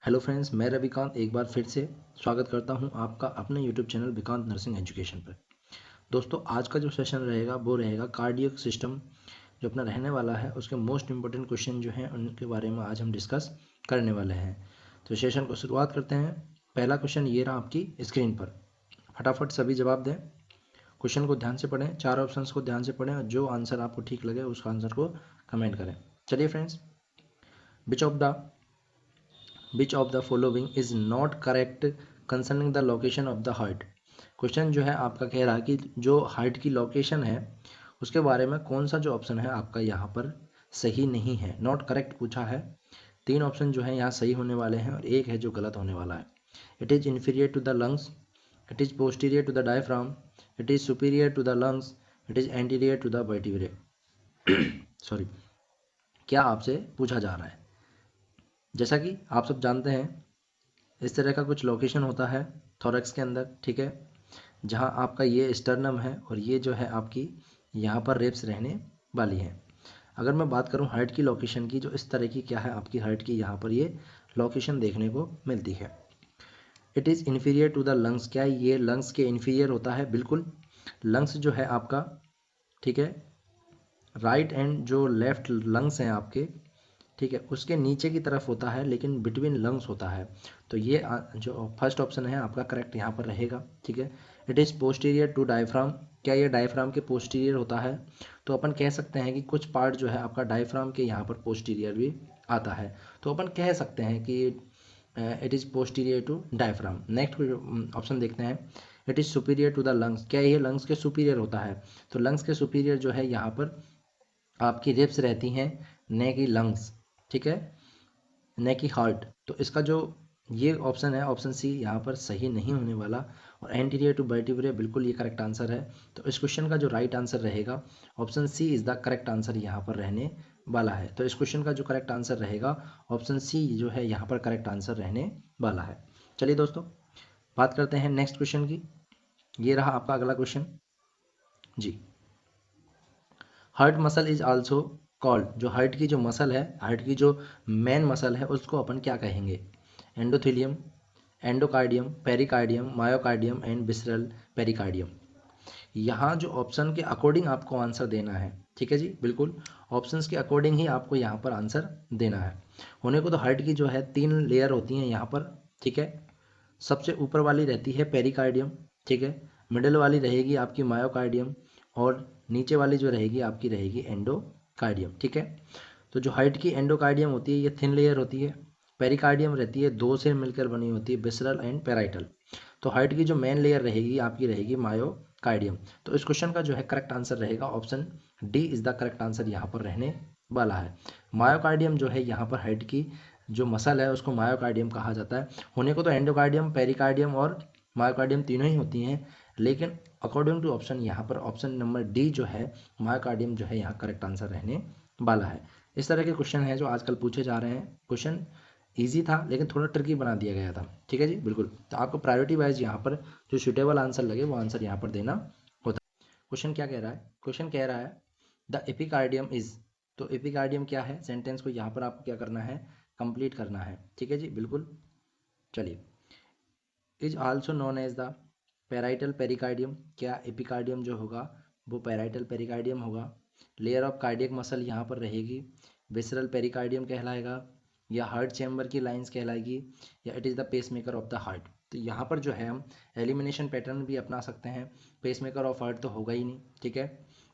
Hello friends, मैं रविकांत एक बार फिर से स्वागत करता हूं आपका अपने YouTube channel Vikant nursing education पर। दोस्तों, आज का जो सेशन रहेगा वो रहेगा कार्डियक सिस्टम जो अपना रहने वाला है, उसके मोस्ट इंपॉर्टेंट क्वेश्चन जो हैं उनके बारे में आज हम डिस्कस करने वाले हैं। तो सेशन को शुरुआत करते हैं। पहला क्वेश्चन ये रहा आपकी स्क्रीन पर। फटाफट सभी जवाब दें। क्वेश्चन को ध्यान से पढ़ें, 4 ऑप्शंस को ध्यान से पढ़ें और जो आंसर आपको ठीक लगे उस आंसर को कमेंट करें। चलिए friends, which of the which of the following is not correct concerning the location of the heart. Question जो है आपका कह रहा है कि जो हार्ट की लोकेशन है उसके बारे में कौन सा जो ऑप्शन है आपका यहाँ पर सही नहीं है, नॉट करेक्ट पूछा है। 3 ऑप्शन जो है यहाँ सही होने वाले हैं और एक है जो गलत होने वाला है। It is inferior to the lungs, it is posterior to the diaphragm, it is superior to the lungs, it is anterior to the vertebrae. Sorry, क्या आपसे पूछा जा रहा है। जैसा कि आप सब जानते हैं, इस तरह का कुछ लोकेशन होता है थोरैक्स के अंदर, ठीक है, जहां आपका ये स्टर्नम है और ये जो है आपकी यहाँ पर रेप्स रहने वाली है। अगर मैं बात करूं हार्ट की लोकेशन की, जो इस तरह की क्या है आपकी हार्ट की यहाँ पर ये लोकेशन देखने को मिलती है। It is inferior to the lungs, क्या ये लंग्स के इन्फीरियर होता है? बिल्कुल। लंग्स जो है आपका, ठीक है, राइट एंड जो लेफ्ट लंग्स हैं आपके, ठीक है, उसके नीचे की तरफ होता है लेकिन बिटवीन लंग्स होता है। तो ये जो फर्स्ट ऑप्शन है आपका करेक्ट यहाँ पर रहेगा, ठीक है। It is posterior to diaphragm, क्या ये डायफ्राम के पोस्टीरियर होता है? तो अपन कह सकते हैं कि कुछ पार्ट जो है आपका डायफ्राम के यहाँ पर पोस्टीरियर भी आता है, तो अपन कह सकते हैं कि it is posterior to diaphragm. Next option देखते हैं। It is superior to the lungs, क्या ये लंग्स के सुपीरियर होता है? तो लंग्स के सुपीरियर जो है यहाँ पर आपकी रिब्स रहती हैं, न कि लंग्स, ठीक है, न कि हार्ट। तो इसका जो ये ऑप्शन है, ऑप्शन सी, यहाँ पर सही नहीं होने वाला। और एंटीरियर टू वर्टिब्रे बिल्कुल ये करेक्ट आंसर है। तो इस क्वेश्चन का जो राइट आंसर रहेगा, option C is the correct answer यहाँ पर रहने वाला है। तो इस क्वेश्चन का जो करेक्ट आंसर रहेगा, ऑप्शन सी जो है यहाँ पर करेक्ट आंसर रहने वाला है। चलिए दोस्तों, बात करते हैं नेक्स्ट क्वेश्चन की। ये रहा आपका अगला क्वेश्चन जी। Heart muscle is also called, जो हार्ट की जो मसल है, हार्ट की जो मेन मसल है, उसको अपन क्या कहेंगे? Endothelium, endocardium, pericardium, myocardium and visceral pericardium. यहाँ जो ऑप्शन के अकॉर्डिंग आपको आंसर देना है, ठीक है जी, बिल्कुल ऑप्शंस के अकॉर्डिंग ही आपको यहाँ पर आंसर देना है। होने को तो हार्ट की जो है 3 लेयर होती हैं यहाँ पर, ठीक है। सबसे ऊपर वाली रहती है पेरिकार्डियम, ठीक है, मिडिल वाली रहेगी आपकी मायोकार्डियम और नीचे वाली जो रहेगी आपकी रहेगी एंडोकार्डियम, ठीक है। तो जो हार्ट की एंडोकार्डियम होती है ये थिन लेयर होती है। पेरिकार्डियम रहती है, 2 से मिलकर बनी होती है, विसरल एंड पेराइटल। तो हार्ट की जो मेन लेयर रहेगी आपकी रहेगी मायोकार्डियम। तो इस क्वेश्चन का जो है करेक्ट आंसर रहेगा option D is the correct answer यहाँ पर रहने वाला है। मायोकार्डियम जो है यहाँ पर हार्ट की जो मसल है उसको मायोकार्डियम कहा जाता है। होने को तो एंडोकार्डियम, पेरिकार्डियम और मायोकार्डियम तीनों ही होती हैं, लेकिन अकॉर्डिंग टू ऑप्शन यहाँ पर ऑप्शन नंबर डी जो है मायोकार्डियम जो है यहाँ करेक्ट आंसर रहने वाला है। इस तरह के क्वेश्चन हैं जो आजकल पूछे जा रहे हैं। क्वेश्चन ईजी था लेकिन थोड़ा ट्रिकी बना दिया गया था, ठीक है जी, बिल्कुल। तो आपको प्रायोरिटी वाइज यहाँ पर जो सुटेबल आंसर लगे वो आंसर यहाँ पर देना होता है। क्वेश्चन क्या कह रहा है? क्वेश्चन कह रहा है द एपिकार्डियम इज, तो एपिकार्डियम क्या है? सेंटेंस को यहाँ पर आपको क्या करना है? कंप्लीट करना है, ठीक है जी, बिल्कुल। चलिए, is also known as the parietal pericardium, क्या एपिकार्डियम जो होगा वो पेराइटल पेरिकार्डियम होगा? लेयर ऑफ कार्डियक मसल यहाँ पर रहेगी, विसरल पेरिकार्डियम कहलाएगा, या हार्ट चैम्बर की लाइंस कहलाएगी, या it is the pacemaker of the heart? तो यहाँ पर जो है हम एलिमिनेशन पैटर्न भी अपना सकते हैं। पेसमेकर ऑफ हार्ट तो होगा ही नहीं, ठीक है,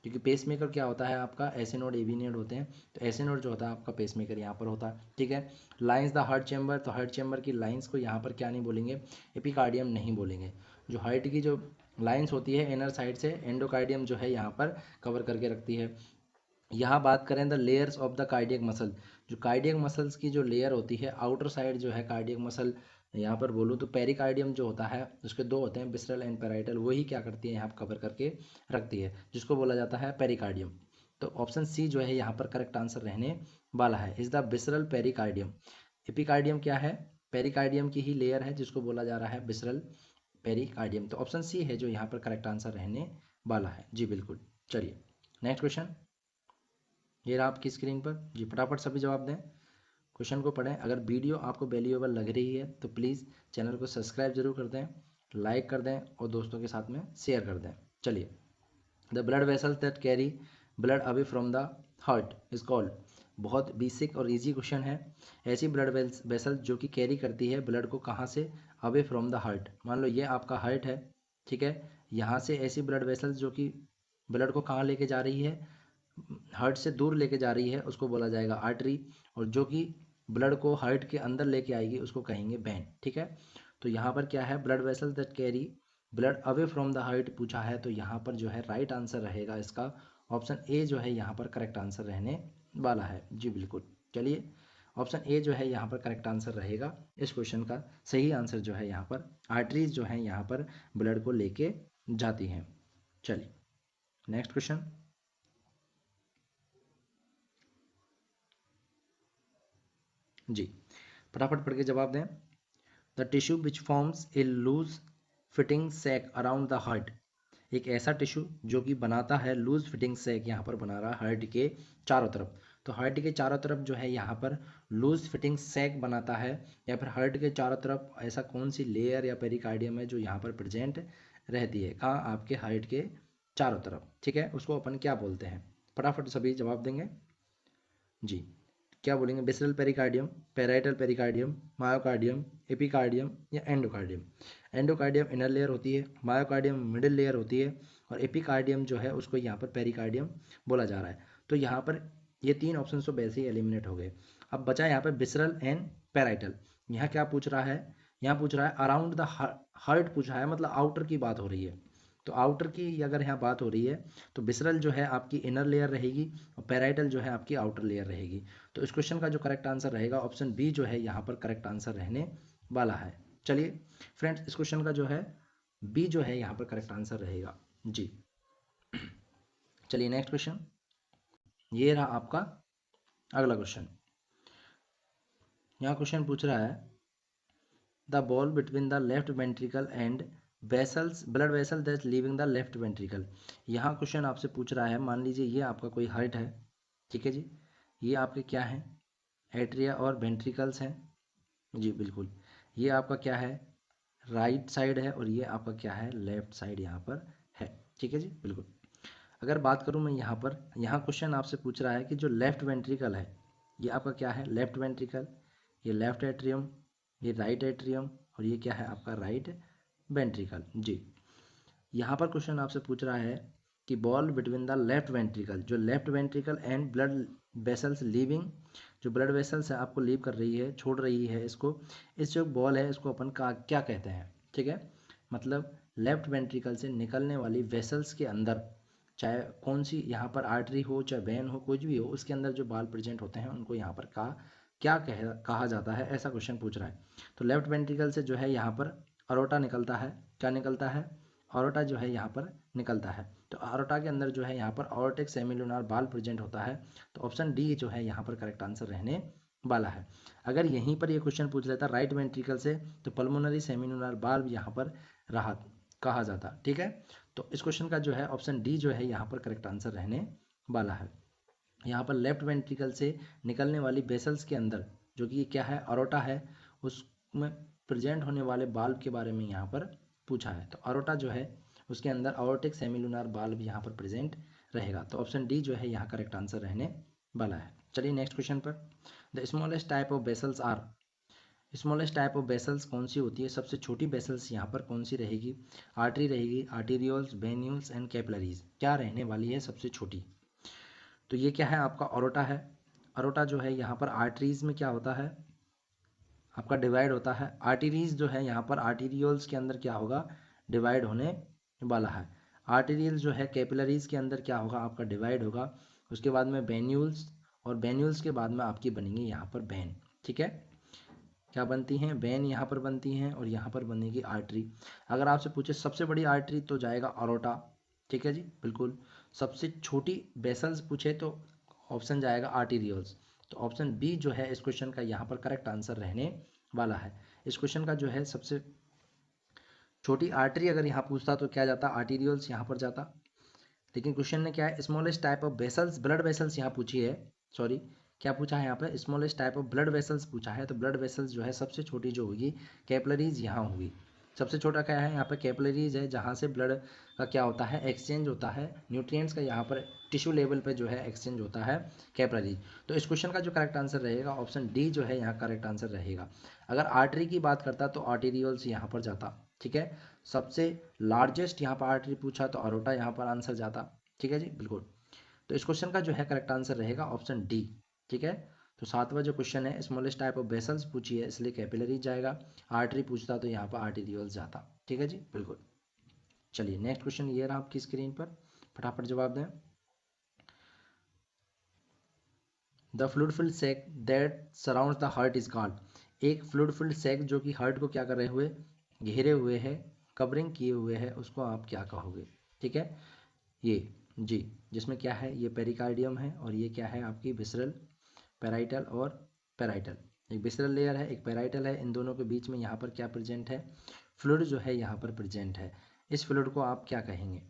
क्योंकि पेसमेकर क्या होता है आपका, ऐसे नोड ए बी नोड होते हैं, तो ऐसे नोड जो होता है आपका पेसमेकर यहाँ पर होता है, ठीक है। लाइंस द हार्ट चैम्बर, तो हार्ट चैम्बर की लाइंस को यहाँ पर क्या नहीं बोलेंगे? एपिकार्डियम नहीं बोलेंगे। जो हार्ट की जो लाइंस होती है इनर साइड से, एंडोकार्डियम जो है यहाँ पर कवर करके रखती है। यहाँ बात करें the layers of the cardiac muscle, जो कार्डियक मसल्स की जो लेयर होती है आउटर साइड जो है कार्डियक मसल, यहाँ पर बोलूँ तो पेरिकार्डियम जो होता है उसके 2 होते हैं, विसरल एंड पेराइटल, वही क्या करती है यहाँ पर कवर करके रखती है, जिसको बोला जाता है पेरिकार्डियम। तो ऑप्शन सी जो है यहाँ पर करेक्ट आंसर रहने वाला है, is the visceral pericardium. Epicardium क्या है? पेरिकार्डियम की ही लेयर है जिसको बोला जा रहा है विसरल पेरिकार्डियम। तो ऑप्शन सी है जो यहाँ पर करेक्ट आंसर रहने वाला है जी, बिल्कुल। चलिए नेक्स्ट क्वेश्चन, ये रहा आपकी स्क्रीन पर जी, फटाफट सभी जवाब दें। क्वेश्चन को पढ़ें। अगर वीडियो आपको वैल्यूएबल लग रही है तो प्लीज़ चैनल को सब्सक्राइब जरूर कर दें, लाइक कर दें और दोस्तों के साथ में शेयर कर दें। चलिए, the blood vessels that carry blood away from the heart is called. बहुत बेसिक और इजी क्वेश्चन है। ऐसी ब्लड वेसल जो कि कैरी करती है ब्लड को कहाँ से, अवे फ्रॉम द हार्ट। मान लो ये आपका हार्ट है, ठीक है, यहाँ से ऐसी ब्लड वेसल्स जो कि ब्लड को कहाँ लेके जा रही है, हार्ट से दूर लेके जा रही है, उसको बोला जाएगा आर्टरी। और जो कि ब्लड को हार्ट के अंदर लेके आएगी उसको कहेंगे वेन, ठीक है। तो यहाँ पर क्या है, blood vessels that carry blood away from the heart पूछा है, तो यहाँ पर जो है राइट आंसर रहेगा इसका ऑप्शन ए जो है यहाँ पर करेक्ट आंसर रहने वाला है। जी बिल्कुल। चलिए, ऑप्शन ए जो है यहाँ पर करेक्ट आंसर रहेगा। इस क्वेश्चन का सही आंसर जो है यहाँ पर आर्टरीज जो है यहाँ पर ब्लड को लेके जाती हैं। चलिए नेक्स्ट क्वेश्चन। जी फटाफट पढ़ के जवाब दें। The tissue which forms a loose fitting sac around the heart. एक ऐसा टिश्यू जो कि बनाता है लूज फिटिंग सैक, यहाँ पर बना रहा है हार्ट के चारों तरफ। तो हार्ट के चारों तरफ जो है यहाँ पर लूज फिटिंग सैक बनाता है, या फिर हार्ट के चारों तरफ ऐसा कौन सी लेयर या पेरिकार्डियम है जो यहाँ पर प्रेजेंट रहती है, कहाँ, आपके हार्ट के चारों तरफ, ठीक है, उसको अपन क्या बोलते हैं। फटाफट सभी जवाब देंगे। जी क्या बोलेंगे, visceral pericardium, parietal pericardium, myocardium, epicardium या एंडोकार्डियम। एंडोकार्डियम इनर लेयर होती है, मायोकार्डियम मिडिल लेयर होती है और एपिकार्डियम जो है उसको यहाँ पर पेरिकार्डियम बोला जा रहा है। तो यहाँ पर ये तीन ऑप्शन तो वैसे ही एलिमिनेट हो गए। अब बचा यहाँ पर विसरल एंड पेराइटल। यहाँ क्या पूछ रहा है, यहाँ पूछ रहा है अराउंड द हार्ट पूछा है, मतलब आउटर की बात हो रही है। तो आउटर की अगर यहाँ बात हो रही है तो विसरल जो है आपकी इनर लेयर रहेगी और पेराइटल जो है आपकी आउटर लेयर रहेगी। तो इस क्वेश्चन का जो करेक्ट आंसर रहेगा ऑप्शन बी जो है यहाँ पर करेक्ट आंसर रहने वाला है। चलिए फ्रेंड्स, इस क्वेश्चन का जो है बी जो है यहाँ पर करेक्ट आंसर रहेगा। जी चलिए नेक्स्ट क्वेश्चन। ये रहा आपका अगला क्वेश्चन। यहाँ क्वेश्चन पूछ रहा है the ball between the left ventricle and vessels blood vessel that leaving the left ventricle. यहाँ क्वेश्चन आपसे पूछ रहा है, मान लीजिए ये आपका कोई हार्ट है, ठीक है जी, ये आपके क्या है, एट्रिया और वेंट्रिकल्स हैं। जी बिल्कुल। ये आपका क्या है, राइट साइड है और ये आपका क्या है, लेफ्ट साइड यहाँ पर है, ठीक है जी बिल्कुल। अगर बात करूँ मैं यहाँ पर, यहाँ क्वेश्चन आपसे पूछ रहा है कि जो लेफ्ट वेंट्रिकल है ये आपका क्या है, लेफ्ट वेंट्रिकल, ये लेफ्ट एट्रियम, ये राइट एट्रियम और ये क्या है आपका राइट वेंट्रिकल। जी यहाँ पर क्वेश्चन आपसे पूछ रहा है कि valve between the left ventricle, जो left ventricle and blood vessels leaving, जो ब्लड वेसल्स है आपको लीव कर रही है, छोड़ रही है इसको, इस जो बॉल है इसको अपन का क्या कहते हैं, ठीक है। मतलब लेफ्ट वेंट्रिकल से निकलने वाली वेसल्स के अंदर, चाहे कौन सी यहाँ पर आर्टरी हो चाहे वेन हो, कुछ भी हो, उसके अंदर जो बाल प्रेजेंट होते हैं उनको यहाँ पर क्या कहा जाता है, ऐसा क्वेश्चन पूछ रहा है। तो लेफ्ट वेंट्रिकल से जो है यहाँ पर अरोटा निकलता है, क्या निकलता है, ऑरोटा जो है यहाँ पर निकलता है। तो ऑरोटा के अंदर जो है यहाँ पर ऑर्टिक सेमिलुनार बाल प्रेजेंट होता है। तो ऑप्शन डी जो है यहाँ पर करेक्ट आंसर रहने वाला है। अगर यहीं पर ये क्वेश्चन पूछ लेता राइट वेंट्रिकल से, तो पल्मोनरी सेमिलुनार बाल यहाँ पर रहा कहा जाता, ठीक है। तो इस क्वेश्चन का जो है ऑप्शन डी जो है यहाँ पर करेक्ट आंसर रहने वाला है। यहाँ पर लेफ्ट वेंट्रिकल से निकलने वाली वेसल्स के अंदर जो कि क्या है, अरोटा है, उसमें प्रेजेंट होने वाले बाल्ब के बारे में यहाँ पर पूछा है। तो अरोटा जो है उसके अंदर अयोर्टिक सेमिलुनार बाल्ब यहाँ पर प्रेजेंट रहेगा। तो ऑप्शन डी जो है यहाँ करेक्ट आंसर रहने वाला है। चलिए नेक्स्ट क्वेश्चन पर। The smallest type of vessels are. Smallest type of vessels कौन सी होती है, सबसे छोटी वेसल्स यहाँ पर कौन सी रहेगी, आर्टरी रहेगी, आर्टीरियोल्स, वेन्यूल्स एंड कैपिलरीज, क्या रहने वाली है सबसे छोटी। तो ये क्या है आपका अरोटा है। अरोटा जो है यहाँ पर आर्टरीज में क्या होता है आपका डिवाइड होता है। आर्टरीज जो है यहाँ पर आर्टीरियोल्स के अंदर क्या होगा, डिवाइड होने वाला है। आर्टीरियल जो है कैपिलरीज के अंदर क्या होगा आपका, डिवाइड होगा। उसके बाद में वेन्यूल्स, और वेन्यूल्स के बाद में आपकी बनेंगी यहाँ पर वेन, ठीक है। क्या बनती हैं, वेन यहाँ पर बनती हैं और यहाँ पर बनेगी आर्टरी। अगर आपसे पूछे सबसे बड़ी आर्टरी तो जाएगा अरोटा, ठीक है जी बिल्कुल। सबसे छोटी वेसल्स पूछे तो ऑप्शन जाएगा आर्टीरियल्स। तो ऑप्शन बी जो है इस क्वेश्चन का यहाँ पर करेक्ट आंसर रहने वाला है। इस क्वेश्चन का जो है सबसे छोटी आर्टरी अगर यहाँ पूछता तो क्या जाता, आर्टीरियल्स यहाँ पर जाता। लेकिन क्वेश्चन ने क्या है, smallest type of vessels, blood vessels यहाँ पूछी है, सॉरी क्या पूछा है यहाँ पर, smallest type of blood vessels पूछा है। तो ब्लड वेसल्स जो है सबसे छोटी जो होगी कैपिलरीज यहाँ होगी। सबसे छोटा क्या है यहाँ पर, कैपिलरीज है, जहाँ से ब्लड का क्या होता है, एक्सचेंज होता है, न्यूट्रिएंट्स का यहाँ पर टिश्यू लेवल पे जो है एक्सचेंज होता है, कैपिलरी। तो इस क्वेश्चन का जो करेक्ट आंसर रहेगा ऑप्शन डी जो है यहाँ करेक्ट आंसर रहेगा। अगर आर्टरी की बात करता तो आर्टेरियोल्स यहाँ पर जाता, ठीक है। सबसे लार्जेस्ट यहाँ पर आर्टरी पूछा तो अरोटा यहाँ पर आंसर जाता, ठीक है जी, बिल्कुल। तो इस क्वेश्चन का जो है करेक्ट आंसर रहेगा ऑप्शन डी, ठीक है। तो सातवां जो क्वेश्चन है, स्मॉलेस्ट टाइप ऑफ वेसल्स पूछी है इसलिए कैपिलरी जाएगा, आर्टरी पूछता तो यहाँ पर आर्टेरियोल्स जाता, ठीक है जी, बिल्कुल। चलिए नेक्स्ट क्वेश्चन ये रहा आपकी स्क्रीन पर, फटाफट जवाब दें। The fluid filled sac that surrounds the heart is called, एक फ्लूइड फिल्ड सैक जो कि हार्ट को क्या कर रहे हुए, घेरे हुए है, कवरिंग किए हुए है, उसको आप क्या कहोगे, ठीक है। ये जी, जिसमें क्या है, ये पेरिकार्डियम है और ये क्या है आपकी विसरल, पेराइटल और पेराइटल, एक विसरल लेयर है, एक पेराइटल है, इन दोनों के बीच में यहाँ पर क्या प्रेजेंट है, फ्लूइड जो है यहाँ पर प्रेजेंट है। इस फ्लूइड को आप क्या कहेंगे,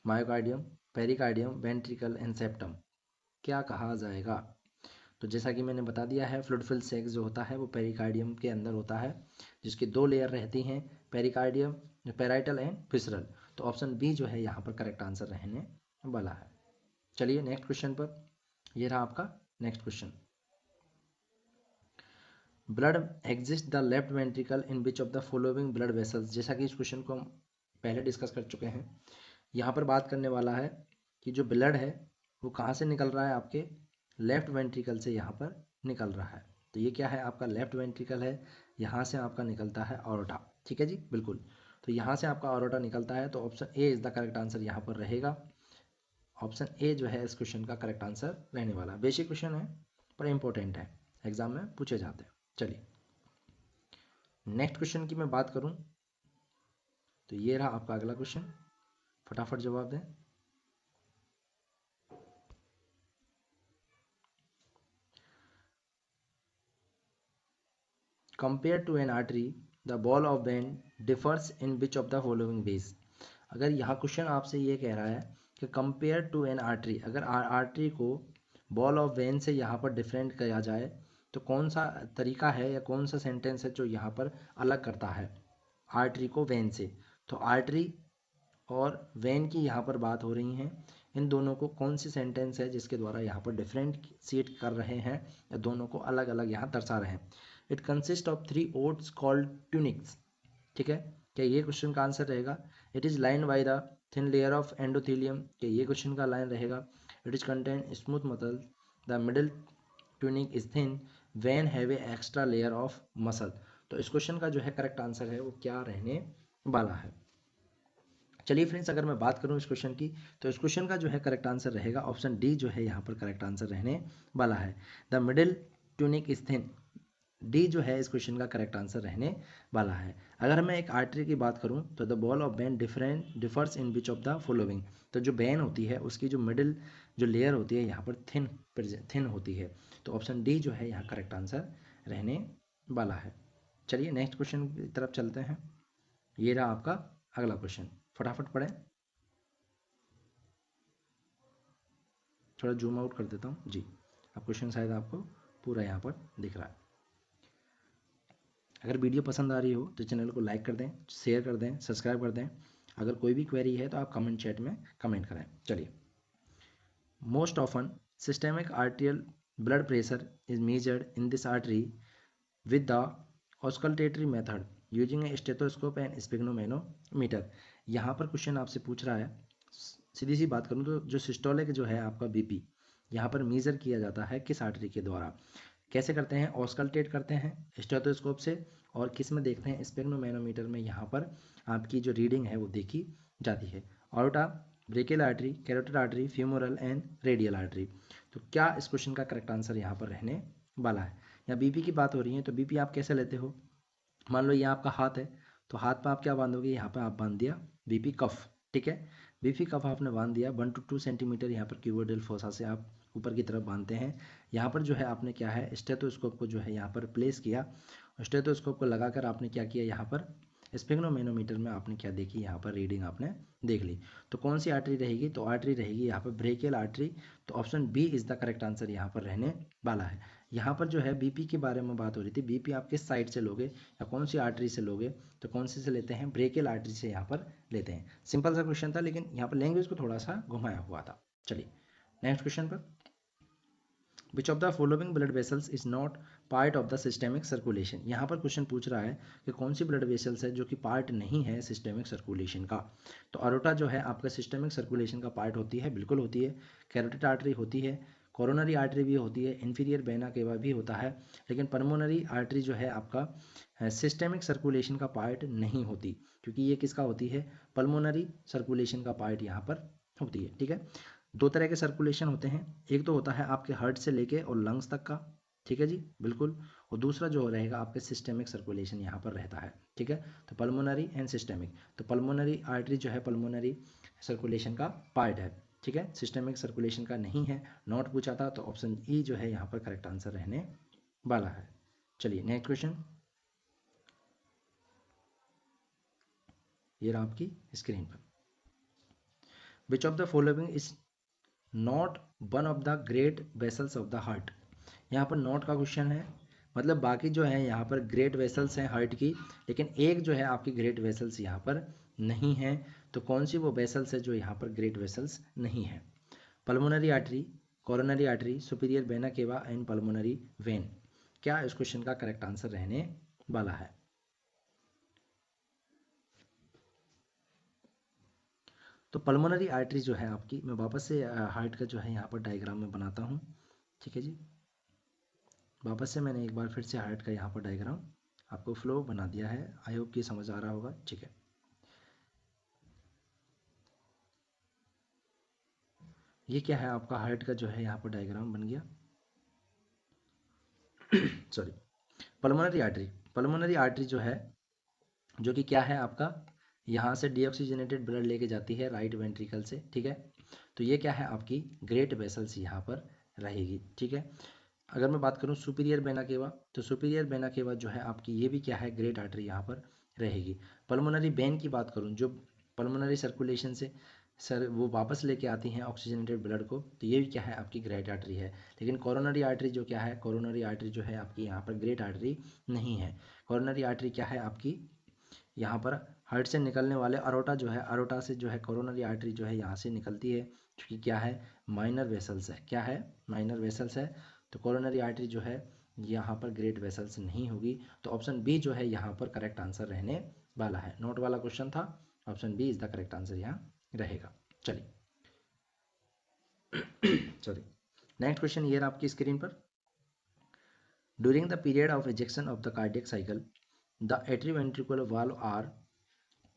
myocardium, pericardium, ventricle and septum, क्या कहा जाएगा। तो जैसा कि मैंने बता दिया है, फ्लूइड फिल्ड सैक जो होता है वो पेरिकार्डियम के अंदर होता है, जिसकी दो लेयर रहती हैं, पेरिकार्डियम, पेराइटल एंड विसरल। तो ऑप्शन बी जो है यहाँ पर करेक्ट आंसर रहने वाला है। चलिए नेक्स्ट क्वेश्चन पर, ये रहा आपका next question. Blood exist the left ventricle in which of the following blood vessels, जैसा कि इस क्वेश्चन को हम पहले डिस्कस कर चुके हैं। यहाँ पर बात करने वाला है कि जो ब्लड है वो कहाँ से निकल रहा है, आपके लेफ्ट वेंट्रिकल से यहाँ पर निकल रहा है। तो ये क्या है आपका लेफ्ट वेंट्रिकल है, यहाँ से आपका निकलता है ऑरोटा, ठीक है जी, बिल्कुल। तो यहाँ से आपका ऑरोटा निकलता है, तो option A is the correct answer यहाँ पर रहेगा। ऑप्शन ए जो है इस क्वेश्चन का करेक्ट आंसर रहने वाला। बेसिक क्वेश्चन है पर इंपॉर्टेंट है, एग्जाम में पूछे जाते हैं। चलिए नेक्स्ट क्वेश्चन की मैं बात करूं तो ये रहा आपका अगला क्वेश्चन, फटाफट जवाब दें। Compare to an artery the wall of vein differs in which of the following ways, अगर यहाँ क्वेश्चन आपसे ये कह रहा है कि कंपेयर टू एन आर्टरी, अगर आर्टरी को बॉल ऑफ वेन से यहाँ पर डिफरेंट किया जाए तो कौन सा तरीका है या कौन सा सेंटेंस है जो यहाँ पर अलग करता है आर्टरी को वेन से। तो आर्टरी और वेन की यहाँ पर बात हो रही है, इन दोनों को कौन सी सेंटेंस है जिसके द्वारा यहाँ पर डिफरेंट सीट कर रहे हैं या दोनों को अलग अलग यहाँ दर्शा रहे हैं। It consist of 3 oats called tunics, ठीक है, क्या ये क्वेश्चन का आंसर रहेगा। It is line by the thin layer of endothelium, क्या ये क्वेश्चन का लाइन रहेगा। It is contain smooth muscle, the middle tunic is thin, when have a extra layer of muscle. तो इस क्वेश्चन का जो है करेक्ट आंसर है वो क्या रहने वाला है। चलिए फ्रेंड्स, अगर मैं बात करूं इस क्वेश्चन की तो इस क्वेश्चन का जो है करेक्ट आंसर रहेगा ऑप्शन डी जो है यहाँ पर करेक्ट आंसर रहने वाला है। The middle tunic is thin, D जो है इस क्वेश्चन का करेक्ट आंसर रहने वाला है। अगर मैं एक आर्टरी की बात करूं तो the wall of Ben differs in which of the following, तो जो बेन होती है उसकी जो मिडिल जो लेयर होती है यहाँ पर थिन होती है। तो ऑप्शन डी जो है यहाँ करेक्ट आंसर रहने वाला है। चलिए नेक्स्ट क्वेश्चन की तरफ चलते हैं, ये रहा आपका अगला क्वेश्चन, फटाफट पढ़ें। थोड़ा जूम आउट कर देता हूँ जी, अब क्वेश्चन शायद आपको पूरा यहाँ पर दिख रहा है। अगर वीडियो पसंद आ रही हो तो चैनल को लाइक कर दें, शेयर कर दें, सब्सक्राइब कर दें। अगर कोई भी क्वेरी है तो आप कमेंट चैट में कमेंट करें। चलिए, most often systemic arterial blood pressure is measured in this artery with the auscultatory method using a stethoscope and sphygmomanometer. यहाँ पर क्वेश्चन आपसे पूछ रहा है, सीधी सी बात करूँ तो जो सिस्टोलिक जो है आपका बीपी यहाँ पर मेजर किया जाता है किस आर्टरी के द्वारा, कैसे करते हैं, ऑस्कल्टेट करते हैं स्टेथोस्कोप से, और किस में देखते हैं, स्पिग्नोमेनोमीटर में यहाँ पर आपकी जो रीडिंग है वो देखी जाती है। Aorta, brachial artery, carotid artery, femoral and radial artery. तो क्या इस क्वेश्चन का करेक्ट आंसर यहाँ पर रहने वाला है। या बीपी की बात हो रही है तो बीपी आप कैसे लेते हो, मान लो ये आपका हाथ है तो हाथ पर आप क्या बांधोगे, यहाँ पर आप बांध दिया बीपी कफ, ठीक है, बीपी कफ आपने बांध दिया 1 to 2 सेंटीमीटर यहाँ पर क्यूबोइडल फोसा से आप ऊपर की तरफ बांधते हैं। यहाँ पर जो है आपने क्या है स्टेथोस्कोप को जो है यहाँ पर प्लेस किया, स्टेथोस्कोप को लगाकर आपने क्या किया, यहाँ पर स्फिग्नोमेनोमीटर में आपने क्या देखी, यहाँ पर रीडिंग आपने देख ली। तो कौन सी आर्टरी रहेगी, तो आर्टरी रहेगी यहाँ पर ब्रेकियल आर्टरी। तो option B is the correct answer यहाँ पर रहने वाला है। यहाँ पर जो है बीपी के बारे में बात हो रही थी, बीपी आप किस साइड से लोगे या कौन सी आर्टरी से लोगे, तो कौन सी से लेते हैं, ब्रेकियल आर्टरी से यहाँ पर लेते हैं। सिंपल सा क्वेश्चन था, लेकिन यहाँ पर लैंग्वेज को थोड़ा सा घुमाया हुआ था। चलिए नेक्स्ट क्वेश्चन पर, which of the following blood vessels is not part of the systemic circulation. यहाँ पर क्वेश्चन पूछ रहा है कि कौन सी ब्लड वेसल्स है जो कि पार्ट नहीं है सिस्टेमिक सर्कुलेशन का। तो अरोटा जो है आपका सिस्टेमिक सर्कुलेशन का पार्ट होती है, बिल्कुल होती है। कैरोटिड आर्टरी होती है, कोरोनरी आर्टरी भी होती है, इन्फीरियर वेना केवा भी होता है, लेकिन पल्मोनरी आर्टरी जो है आपका सिस्टेमिक सर्कुलेशन का पार्ट नहीं होती, क्योंकि ये किसका होती है, पल्मोनरी सर्कुलेशन का पार्ट यहाँ पर होती है। ठीक है, दो तरह के सर्कुलेशन होते हैं, एक तो होता है आपके हार्ट से लेके और लंग्स तक का, ठीक है जी बिल्कुल, और दूसरा जो रहेगा आपके सिस्टेमिक सर्कुलेशन यहाँ पर रहता है। ठीक है, तो पल्मोनरी एंड सिस्टेमिक, तो पल्मोनरी आर्टरी जो है पल्मोनरी सर्कुलेशन का पार्ट है। ठीक है, सिस्टेमिक सर्कुलेशन का नहीं है, नॉट पूछा था, तो ऑप्शन ई जो है यहाँ पर करेक्ट आंसर रहने वाला है। चलिए नेक्स्ट क्वेश्चन, ये रहा आपकी स्क्रीन पर, which of the following is not one of the great vessels of the heart. यहाँ पर नॉट का क्वेश्चन है, मतलब बाकी जो है यहाँ पर ग्रेट वेसल्स हैं हार्ट की, लेकिन एक जो है आपकी ग्रेट वेसल्स यहाँ पर नहीं है। तो कौन सी वो वेसल्स है जो यहाँ पर ग्रेट वेसल्स नहीं है, pulmonary artery, coronary artery, superior vena cava and pulmonary vein. क्या इस क्वेश्चन का करेक्ट आंसर रहने वाला है। तो पल्मोनरी आर्टरी जो है आपकी, मैं वापस से हार्ट का जो है यहाँ पर डायग्राम में बनाता हूँ। ठीक है जी, वापस से मैंने एक बार फिर से हार्ट का यहाँ पर डायग्राम आपको फ्लो बना दिया है, आई होप कि समझ आ रहा होगा। ठीक है, ये क्या है आपका हार्ट का जो है यहाँ पर डायग्राम बन गया। Sorry, pulmonary artery, pulmonary artery जो है, जो कि क्या है आपका, यहाँ से डीऑक्सीजनेटेड ब्लड लेके जाती है राइट वेंट्रिकल से। ठीक है, तो ये क्या है आपकी ग्रेट वेसल्स यहाँ पर रहेगी। ठीक है, अगर मैं बात करूँ सुपीरियर वेना केवा, तो सुपीरियर वेना केवा जो है आपकी, ये भी क्या है ग्रेट आर्टरी यहाँ पर रहेगी। पल्मोनरी वेन की बात करूँ, जो पल्मोनरी सर्कुलेशन से सर वो वापस लेके आती हैं ऑक्सीजनेटेड ब्लड को, तो ये भी क्या है आपकी ग्रेट आर्टरी है। लेकिन कोरोनरी आर्टरी जो क्या है, कोरोनरी आर्टरी जो है आपकी यहाँ पर ग्रेट आर्टरी नहीं है। कोरोनरी आर्टरी क्या है आपकी, यहाँ पर हार्ट से निकलने वाले अरोटा जो है, अरोटा से जो है कोरोनरी आर्टरी जो है यहाँ से निकलती है, क्योंकि क्या है माइनर वेसल्स है, क्या है माइनर वेसल्स है। तो कोरोनरी आर्टरी जो है यहाँ पर ग्रेट वेसल्स नहीं होगी, तो ऑप्शन बी जो है यहाँ पर करेक्ट आंसर रहने वाला है। नोट वाला क्वेश्चन था, option B is the correct answer यहाँ रहेगा। चलिए सॉरी, नेक्स्ट क्वेश्चन ये रहा आपकी स्क्रीन पर, during the period of ejection of the cardiac cycle the atrioventricular valve are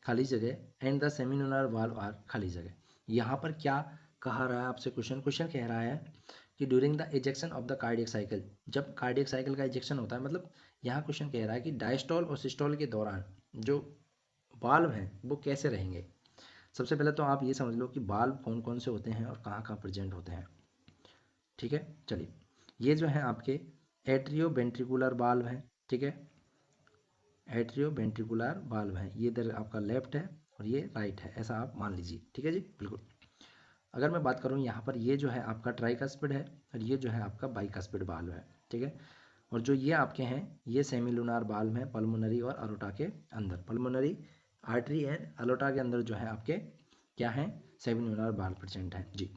खाली जगह and the semilunar valve are खाली जगह। यहाँ पर क्या कहा रहा है आपसे, क्वेश्चन कह रहा है कि during the ejection of the cardiac cycle, जब कार्डियक साइकिल का इजेक्शन होता है, मतलब यहाँ क्वेश्चन कह रहा है कि डायस्टोल और सिस्टोल के दौरान जो वाल्व हैं वो कैसे रहेंगे। सबसे पहले तो आप ये समझ लो कि वाल्व कौन कौन से होते हैं और कहाँ कहाँ प्रेजेंट होते हैं। ठीक है, चलिए ये जो है आपके एट्रियो वेंट्रिकुलर वाल्व हैं। ठीक है, एट्रियो वेंट्रिकुलर वाल्व है, ये इधर आपका लेफ्ट है और ये राइट है, ऐसा आप मान लीजिए। ठीक है जी बिल्कुल। अगर मैं बात करूँ यहाँ पर, ये जो है आपका ट्राइकस्पिड है और ये जो है आपका बाइकस्पिड वाल्व है। ठीक है, और जो ये आपके हैं ये सेमिलुनार वाल्व हैं पल्मोनरी और अरोटा के अंदर, पल्मोनरी आर्टरी एंड अलोटा के अंदर जो है आपके क्या है सेमिलुनार वाल्व प्रेजेंट है जी।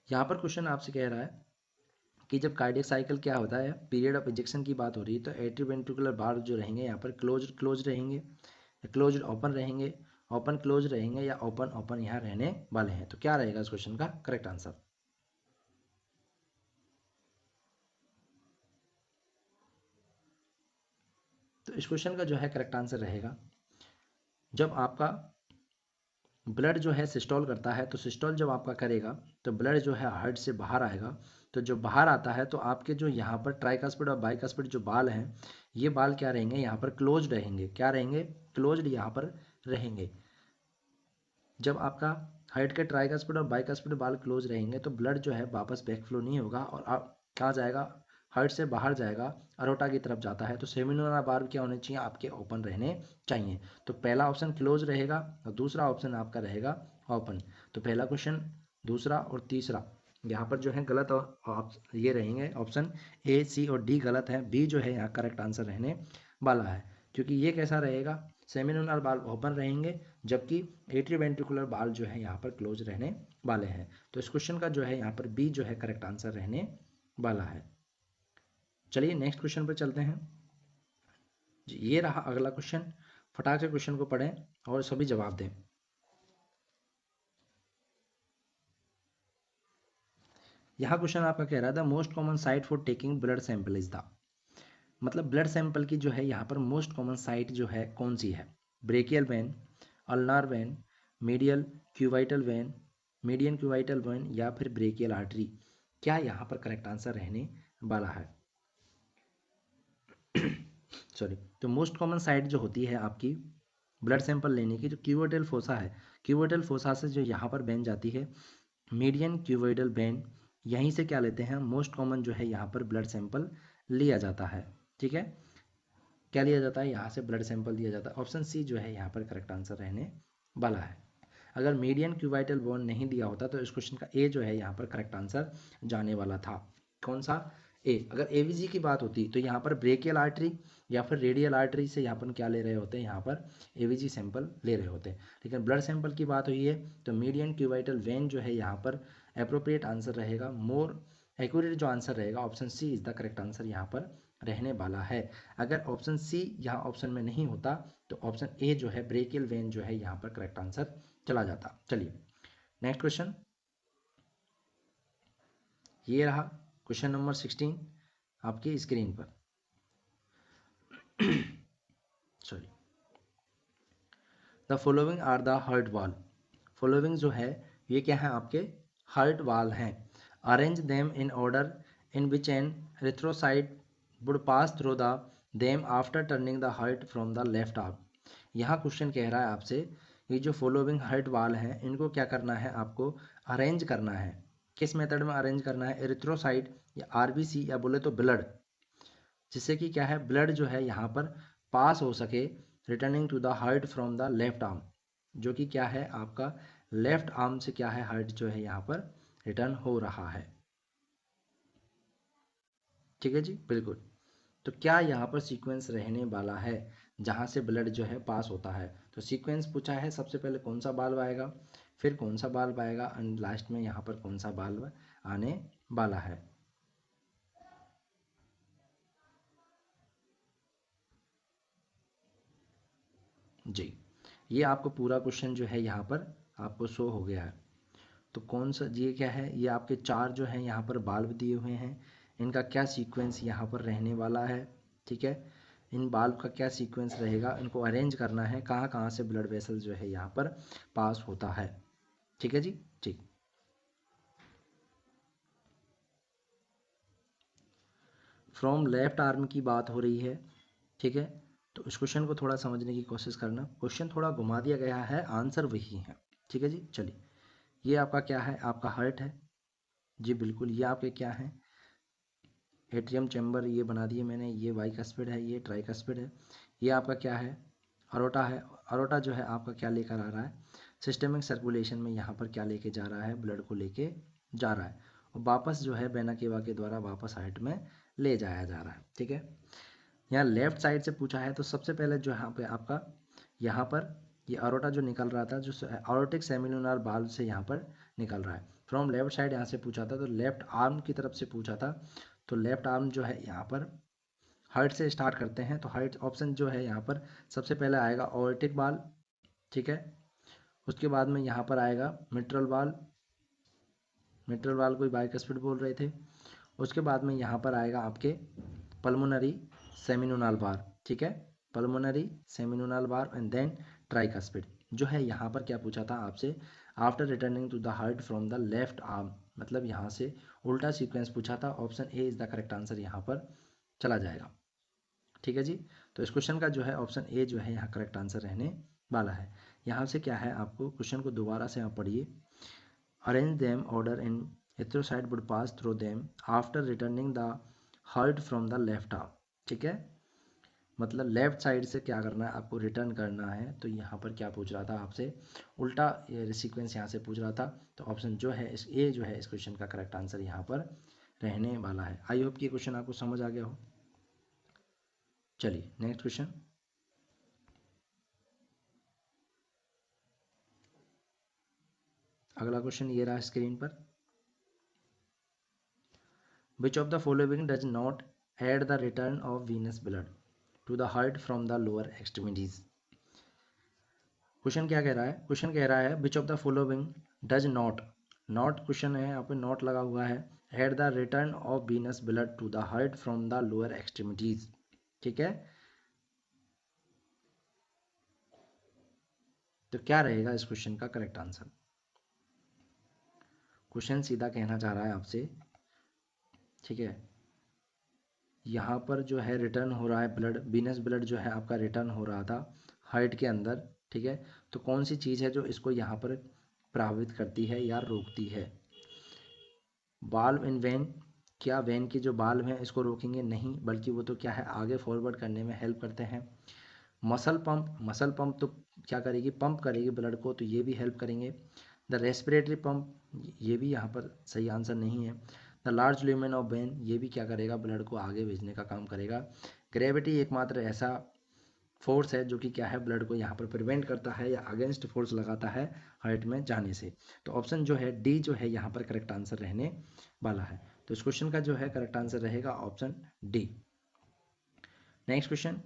यहाँ पर क्वेश्चन आपसे कह रहा है कि जब कार्डियक साइकिल क्या होता है, पीरियड ऑफ इजेक्शन की बात हो रही है, तो एट्रीवेंट्रिकुलर वाल्व जो रहेंगे यहाँ पर क्लोज रहेंगे, क्लोज ओपन रहेंगे, ओपन क्लोज रहेंगे, या ओपन ओपन यहाँ रहने वाले हैं। तो क्या रहेगा इस क्वेश्चन का करेक्ट आंसर। तो इस क्वेश्चन का जो है करेक्ट आंसर रहेगा, जब आपका ब्लड जो है सिस्टोल करता है, तो सिस्टोल जब आपका करेगा तो ब्लड जो है हार्ट से बाहर आएगा, तो जो बाहर आता है तो आपके जो यहाँ पर ट्राइकस्पिड और बाइकस्पिड जो बाल हैं, ये बाल क्या रहेंगे यहाँ पर क्लोज्ड रहेंगे, क्या रहेंगे क्लोज्ड यहाँ पर रहेंगे। जब आपका हार्ट के ट्राइकस्पिड और बाइकस्पिड बाल क्लोज रहेंगे तो ब्लड जो है वापस बैकफ्लो नहीं होगा और आप कहाँ जाएगा, हार्ट से बाहर जाएगा, अरोटा की तरफ जाता है, तो सेमिनोलर बाल्व क्या होने चाहिए आपके, ओपन रहने चाहिए। तो पहला ऑप्शन क्लोज रहेगा और दूसरा ऑप्शन आपका रहेगा ओपन। तो पहला क्वेश्चन, दूसरा और तीसरा यहाँ पर जो है गलत, और ये रहेंगे ऑप्शन ए, सी और डी गलत है। बी जो है यहाँ करेक्ट आंसर रहने वाला है, क्योंकि ये कैसा रहेगा, सेमिनोलर बाल्व ओपन रहेंगे जबकि एट्रियोवेंट्रिकुलर बाल्व जो है यहाँ पर क्लोज रहने वाले हैं। तो इस क्वेश्चन का जो है यहाँ पर बी जो है करेक्ट आंसर रहने वाला है। चलिए नेक्स्ट क्वेश्चन पर चलते हैं जी। ये रहा अगला क्वेश्चन, फटाक से क्वेश्चन को पढ़ें और सभी जवाब दें। यहाँ क्वेश्चन आपका कह रहा था most common site for taking blood sample is the, मतलब ब्लड सैंपल की जो है यहाँ पर मोस्ट कॉमन साइट जो है कौन सी है, brachial vein, ulnar vein, medial cubital vein, median cubital vein या फिर ब्रेकियल आर्टरी, क्या यहाँ पर करेक्ट आंसर रहने वाला है। सॉरी, तो मोस्ट कॉमन साइट जो होती है आपकी ब्लड सैंपल लेने की, जो क्यूवाइटल फोसा है, क्यूवाइटल फोसा से जो यहाँ पर वेन जाती है मीडियन क्यूवाइटल वेन, यहीं से क्या लेते हैं, मोस्ट कॉमन जो है यहाँ पर ब्लड सैंपल लिया जाता है। ठीक है, क्या लिया जाता है, यहाँ से ब्लड सैंपल दिया जाता है। ऑप्शन सी जो है यहाँ पर करेक्ट आंसर रहने वाला है। अगर मीडियन क्यूबाइटल बोन नहीं दिया होता तो इस क्वेश्चन का ए जो है यहाँ पर करेक्ट आंसर जाने वाला था। कौन सा, ए। अगर एवीजी की बात होती तो यहाँ पर ब्रेकियल आर्टरी या फिर रेडियल आर्टरी से यहाँ पर क्या ले रहे होते हैं, यहाँ पर एवीजी सैंपल ले रहे होते हैं। लेकिन ब्लड सैंपल की बात हुई है तो मीडियन क्यूबाइटल वेन जो है यहाँ पर अप्रोप्रिएट आंसर रहेगा, मोर एक्यूरेट जो आंसर रहेगा, option C is the correct answer यहाँ पर रहने वाला है। अगर ऑप्शन सी यहाँ ऑप्शन में नहीं होता तो ऑप्शन ए जो है ब्रेकियल वेन जो है यहाँ पर करेक्ट आंसर चला जाता। चलिए नेक्स्ट क्वेश्चन, ये रहा क्वेश्चन नंबर 16 आपकी स्क्रीन पर। Sorry, the following are the heart wall, following जो है ये क्या है आपके हार्ट वाल हैं। Arrange them in order in which an erythrocyte would pass through the them after turning the heart from the left arm. यहाँ question कह रहा है आपसे, ये जो फॉलोइंग हार्ट वाल हैं इनको क्या करना है, आपको अरेंज करना है। किस मेथड में अरेंज करना है, एरिथ्रोसाइट या आरबीसी या बोले तो ब्लड, जिससे कि क्या है ब्लड जो है यहाँ पर पास हो सके returning to the heart from the left arm, जो कि क्या है आपका लेफ्ट आर्म से क्या है हार्ट जो है यहाँ पर रिटर्न हो रहा है। ठीक है जी, बिल्कुल। तो क्या यहाँ पर सीक्वेंस रहने वाला है जहाँ से ब्लड जो है पास होता है, तो सीक्वेंस पूछा है, सबसे पहले कौन सा बाल्ब आएगा, फिर कौन सा बाल्ब आएगा एंड लास्ट में यहाँ पर कौन सा बाल्ब आने वाला है। जी, ये आपको पूरा क्वेश्चन जो है यहाँ पर आपको शो हो गया है। तो कौन सा, ये क्या है, ये आपके चार जो है यहाँ पर बाल्ब दिए हुए हैं, इनका क्या सीक्वेंस यहाँ पर रहने वाला है। ठीक है, इन बाल्ब का क्या सीक्वेंस रहेगा, इनको अरेंज करना है, कहाँ कहाँ से ब्लड वेसल जो है यहाँ पर पास होता है। ठीक है जी, ठीक। फ्रॉम लेफ्ट आर्म की बात हो रही है। ठीक है, तो इस क्वेश्चन को थोड़ा समझने की कोशिश करना, क्वेश्चन थोड़ा घुमा दिया गया है, आंसर वही है। ठीक है जी, चलिए ये आपका क्या है, आपका हार्ट है जी, बिल्कुल। ये आपके क्या है, एट्रियम चैम्बर ये बना दिए मैंने, ये बाइकस्पिड है, ये ट्राइकस्पिड है। ये आपका क्या है, अरोटा है। अरोटा जो है आपका क्या लेकर आ रहा है, सिस्टमिक सर्कुलेशन में यहाँ पर क्या लेके जा रहा है, ब्लड को लेके जा रहा है और वापस जो है वेना केवा के द्वारा वापस हार्ट में ले जाया जा रहा है। ठीक है, यहाँ लेफ्ट साइड से पूछा है तो सबसे पहले जो यहाँ पे आपका यहाँ पर ये अरोटा जो निकल रहा था, जो अरोटिक सेमिलुनर बाल्व से यहाँ पर निकल रहा है। फ्रॉम लेफ्ट साइड यहाँ से पूछा था तो लेफ्ट आर्म की तरफ से पूछा था, तो लेफ्ट आर्म जो है यहाँ पर हार्ट से स्टार्ट करते हैं, तो हार्ट ऑप्शन जो है यहाँ पर सबसे पहले आएगा ऑर्टिक बाल। ठीक है, उसके बाद में यहाँ पर आएगा मिट्रल बाल, मिट्रल बाल को बाइकस्पिड बोल रहे थे। उसके बाद में यहाँ पर आएगा आपके पल्मोनरी सेमिनोनल बार। ठीक है, pulmonary semilunar valve and then tricuspid. जो है यहाँ पर क्या पूछा था आपसे, after returning to the heart from the left arm, मतलब यहाँ से उल्टा सीक्वेंस पूछा था। Option A is the correct answer यहाँ पर चला जाएगा। ठीक है जी, तो इस क्वेश्चन का जो है ऑप्शन ए जो है यहाँ करेक्ट आंसर रहने वाला है। यहाँ से क्या है, आपको क्वेश्चन को दोबारा से आप पढ़िए। Arrange them order in erythrocyte would pass through them after returning the heart from the left arm, ठीक है, मतलब लेफ्ट साइड से क्या करना है आपको, रिटर्न करना है। तो यहाँ पर क्या पूछ रहा था आपसे, उल्टा सीक्वेंस यहाँ से पूछ रहा था। तो ऑप्शन जो है इस ए जो है इस क्वेश्चन का करेक्ट आंसर यहाँ पर रहने वाला है। आई होप कि ये क्वेश्चन आपको समझ आ गया हो। चलिए नेक्स्ट क्वेश्चन। अगला क्वेश्चन ये रहा स्क्रीन पर, which of the following does not aid the return of venous blood to the heart from the lower extremities. Question क्या कह रहा है, क्वेश्चन कह रहा है which of the following does not, not question है यहाँ पे, नॉट लगा हुआ है, aid the return of venous blood to the heart from the lower extremities, ठीक है। तो क्या रहेगा इस क्वेश्चन का करेक्ट आंसर। क्वेश्चन सीधा कहना चाह रहा है आपसे, ठीक है, यहाँ पर जो है रिटर्न हो रहा है ब्लड, वीनस ब्लड जो है आपका रिटर्न हो रहा था हार्ट के अंदर, ठीक है। तो कौन सी चीज़ है जो इसको यहाँ पर प्रभावित करती है या रोकती है। बाल्व इन वेन, क्या वेन के जो बाल्व हैं इसको रोकेंगे, नहीं, बल्कि वो तो क्या है आगे फॉरवर्ड करने में हेल्प करते हैं। मसल पंप, मसल पंप तो क्या करेगी, पंप करेगी ब्लड को, तो ये भी हेल्प करेंगे। द रेस्पिरेटरी पंप, ये भी यहाँ पर सही आंसर नहीं है। The large lumen of when, ये भी क्या करेगा, ब्लड को आगे भेजने का काम करेगा। ग्रेविटी एकमात्र ऐसा फोर्स है जो कि क्या है ब्लड को यहाँ पर प्रिवेंट करता है या अगेंस्ट फोर्स लगाता है हार्ट में जाने से। तो ऑप्शन जो है डी जो है यहाँ पर करेक्ट आंसर रहने वाला है। तो इस क्वेश्चन का जो है करेक्ट आंसर रहेगा option D. Next question,